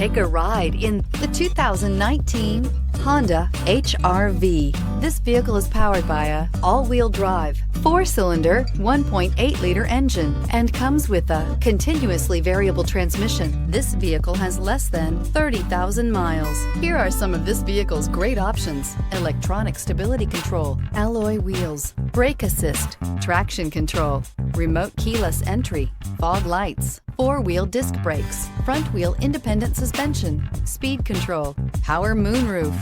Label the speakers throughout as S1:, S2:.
S1: Take a ride in the 2019 Honda HR-V. This vehicle is powered by a all-wheel drive, 4-cylinder, 1.8-liter engine and comes with a continuously variable transmission. This vehicle has less than 30,000 miles. Here are some of this vehicle's great options: electronic stability control, alloy wheels, brake assist, traction control, remote keyless entry, fog lights, 4-wheel disc brakes, front-wheel independent suspension, speed control, power moonroof.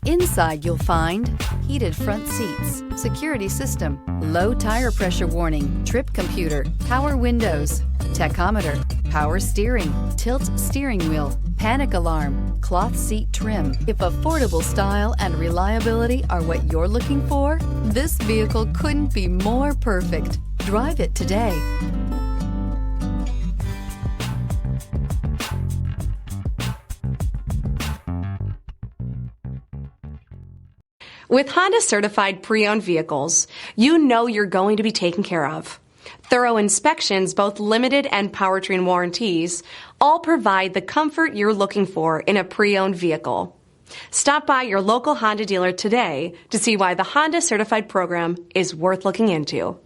S1: Inside you'll find heated front seats, security system, low tire pressure warning, trip computer, power windows, tachometer, power steering, tilt steering wheel, panic alarm, cloth seat trim. If affordable style and reliability are what you're looking for, this vehicle couldn't be more perfect. Drive it today.
S2: With Honda certified pre-owned vehicles, you know you're going to be taken care of. Thorough inspections, both limited and powertrain warranties, all provide the comfort you're looking for in a pre-owned vehicle. Stop by your local Honda dealer today to see why the Honda certified program is worth looking into.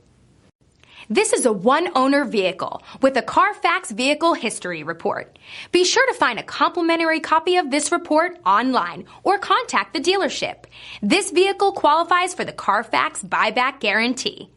S3: This is a one-owner vehicle with a CARFAX Vehicle History Report. Be sure to find a complimentary copy of this report online or contact the dealership. This vehicle qualifies for the CARFAX Buyback Guarantee.